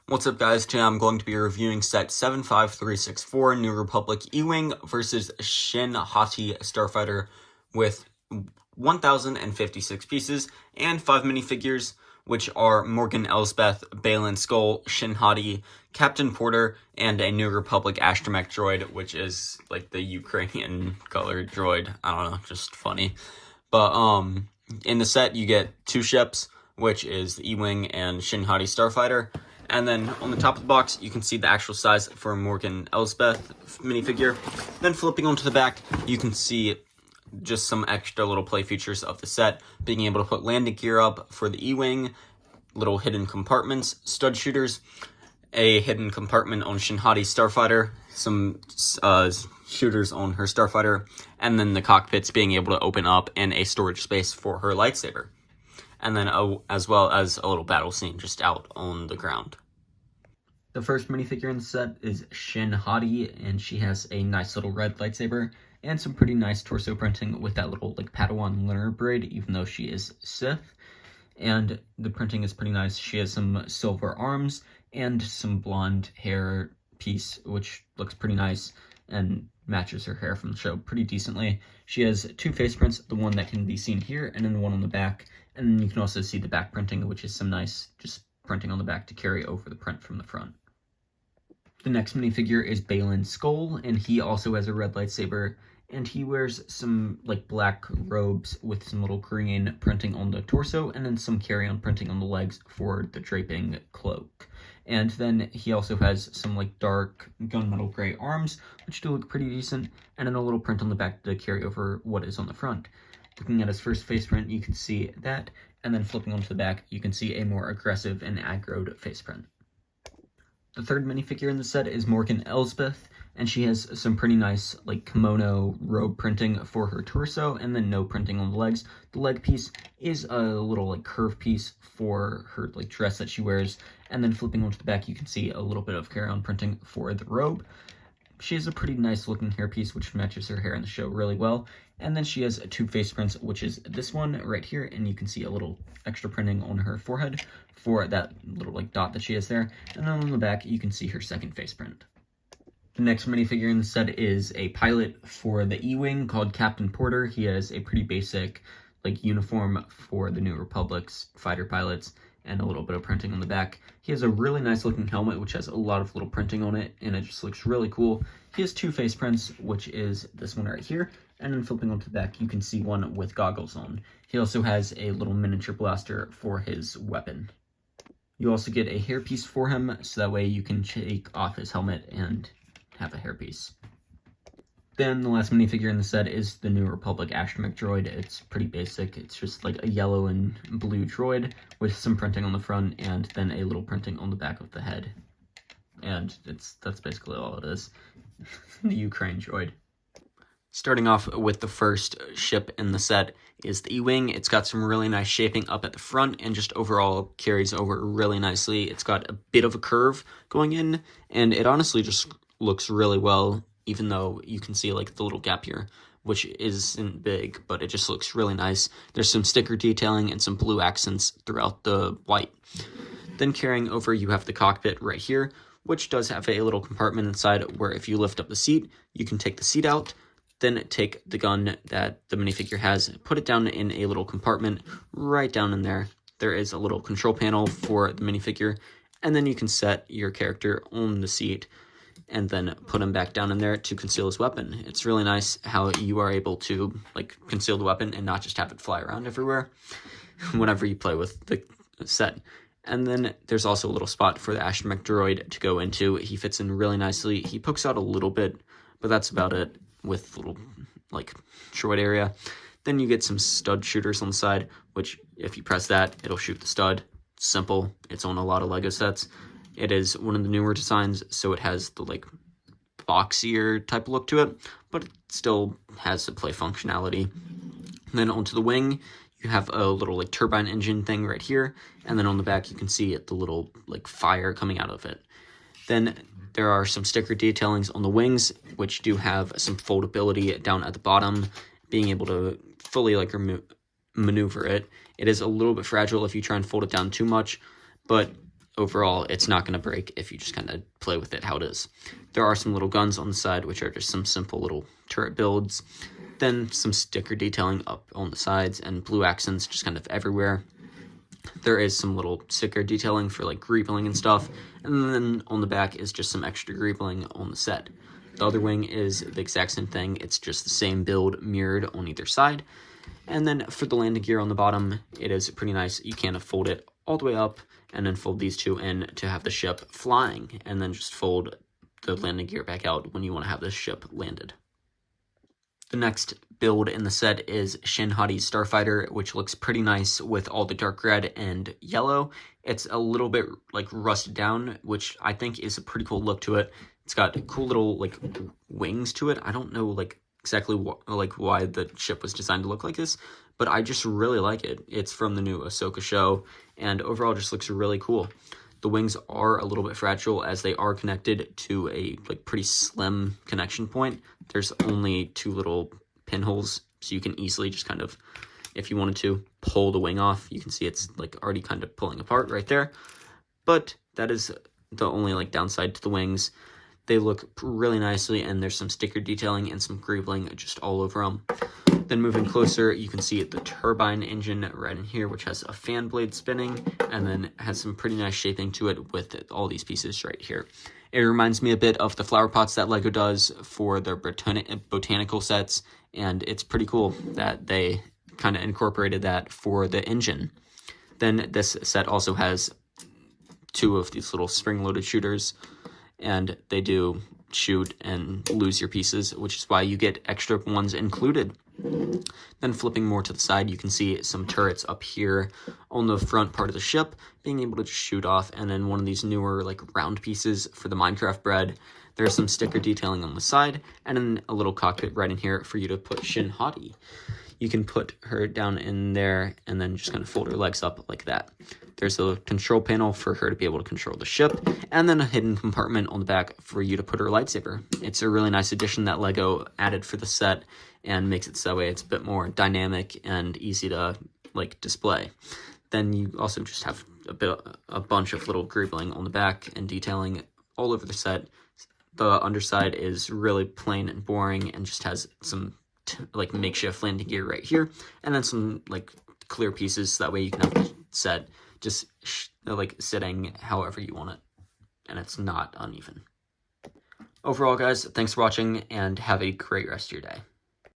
What's up, guys? Today I'm going to be reviewing set 75364 New Republic E-Wing versus Shin Hati Starfighter with 1,056 pieces and 5 minifigures, which are Morgan Elsbeth, Balin Skull, Shin Hati, Captain Porter, and a New Republic astromech droid, which is like the Ukrainian colored droid. I don't know, just funny. But in the set you get 2 ships, which is the E-Wing and Shin Hati Starfighter. And then on the top of the box, you can see the actual size for Morgan Elsbeth minifigure. Then flipping onto the back, you can see just some extra little play features of the set, being able to put landing gear up for the E-Wing, little hidden compartments, stud shooters, a hidden compartment on Shin Hati Starfighter, some shooters on her Starfighter, and then the cockpits being able to open up and a storage space for her lightsaber. And then as well as a little battle scene just out on the ground. The first minifigure in the set is Shin Hati, and she has a nice little red lightsaber and some pretty nice torso printing with that little like Padawan learner braid, even though she is Sith. And the printing is pretty nice. She has some silver arms and some blonde hair piece, which looks pretty nice and matches her hair from the show pretty decently. She has 2 face prints, the one that can be seen here and then the one on the back. And then you can also see the back printing, which is some nice just printing on the back to carry over the print from the front. The next minifigure is Balin Skull, and he also has a red lightsaber, and he wears some like black robes with some little green printing on the torso, and then some carry-on printing on the legs for the draping cloak. And then he also has some like dark gunmetal gray arms, which do look pretty decent, and then a little print on the back to carry over what is on the front. Looking at his first face print, you can see that, and then flipping onto the back, you can see a more aggressive and aggroed face print. The third minifigure in the set is Morgan Elsbeth, and she has some pretty nice like kimono robe printing for her torso, and then no printing on the legs. The leg piece is a little like curve piece for her like dress that she wears, and then flipping onto the back, you can see a little bit of carry-on printing for the robe. She has a pretty nice looking hairpiece, which matches her hair in the show really well. And then she has 2 face prints, which is this one right here, and you can see a little extra printing on her forehead for that little like dot that she has there. And then on the back, you can see her second face print. The next minifigure in the set is a pilot for the E-Wing called Captain Porter. He has a pretty basic like uniform for the New Republic's fighter pilots, and a little bit of printing on the back. He has a really nice looking helmet, which has a lot of little printing on it, and it just looks really cool. He has 2 face prints, which is this one right here, and then flipping onto the back, you can see one with goggles on. He also has a little miniature blaster for his weapon. You also get a hairpiece for him, so that way you can take off his helmet and have a hairpiece. Then the last minifigure in the set is the New Republic astromech droid. It's pretty basic. It's just like a yellow and blue droid with some printing on the front and then a little printing on the back of the head. And that's basically all it is. The Ukraine droid. Starting off with the first ship in the set is the E-Wing. It's got some really nice shaping up at the front and just overall carries over really nicely. It's got a bit of a curve going in, and it honestly just looks really well, even though you can see like the little gap here, which isn't big, but it just looks really nice. There's some sticker detailing and some blue accents throughout the white. Then carrying over, you have the cockpit right here, which does have a little compartment inside where if you lift up the seat, you can take the seat out, then take the gun that the minifigure has, put it down in a little compartment right down in there. There is a little control panel for the minifigure, and then you can set your character on the seat and then put him back down in there to conceal his weapon. It's really nice how you are able to like conceal the weapon and not just have it fly around everywhere whenever you play with the set. And then there's also a little spot for the astromech droid to go into. He fits in really nicely. He pokes out a little bit, but that's about it with little like droid area. Then you get some stud shooters on the side, which if you press that, it'll shoot the stud. Simple. It's on a lot of LEGO sets. It is one of the newer designs, so it has the like boxier type of look to it, but it still has the play functionality. And then onto the wing, you have a little like turbine engine thing right here, and then on the back you can see the little like fire coming out of it. Then there are some sticker detailings on the wings, which do have some foldability down at the bottom, being able to fully like maneuver it. It is a little bit fragile if you try and fold it down too much, but overall, it's not going to break if you just kind of play with it how it is. There are some little guns on the side, which are just some simple little turret builds. Then some sticker detailing up on the sides and blue accents just kind of everywhere. There is some little sticker detailing for like greebling and stuff. And then on the back is just some extra greebling on the set. The other wing is the exact same thing. It's just the same build mirrored on either side. And then for the landing gear on the bottom, it is pretty nice. You can fold it all the way up and then fold these two in to have the ship flying, and then just fold the landing gear back out when you want to have this ship landed. The next build in the set is Shin Hati's Starfighter, which looks pretty nice with all the dark red and yellow. It's a little bit like rusted down, which I think is a pretty cool look to it. It's got cool little like wings to it. I don't know like exactly why the ship was designed to look like this, but I just really like it. It's from the new Ahsoka show, and overall just looks really cool. The wings are a little bit fragile as they are connected to a like pretty slim connection point. There's only 2 little pinholes, so you can easily just kind of, if you wanted to, pull the wing off. You can see it's like already kind of pulling apart right there. But that is the only like downside to the wings. They look really nicely, and there's some sticker detailing and some greebling just all over them. Then moving closer, you can see the turbine engine right in here, which has a fan blade spinning, and then has some pretty nice shaping to it with all these pieces right here. It reminds me a bit of the flower pots that LEGO does for their botanical sets, and it's pretty cool that they kind of incorporated that for the engine. Then this set also has 2 of these little spring-loaded shooters, and they do shoot and lose your pieces, which is why you get extra ones included. Then flipping more to the side, you can see some turrets up here on the front part of the ship, being able to just shoot off, and then one of these newer like round pieces for the Minecraft bread. There's some sticker detailing on the side, and then a little cockpit right in here for you to put Shin Hati. You can put her down in there and then just kind of fold her legs up like that. There's a control panel for her to be able to control the ship, and then a hidden compartment on the back for you to put her lightsaber. It's a really nice addition that LEGO added for the set and makes it so that way it's a bit more dynamic and easy to like display. Then you also just have a bunch of little greebling on the back and detailing all over the set. The underside is really plain and boring and just has some like makeshift landing gear right here, and then some like clear pieces so that way you can have the set just like sitting however you want it, and it's not uneven. Overall, guys, thanks for watching, and have a great rest of your day.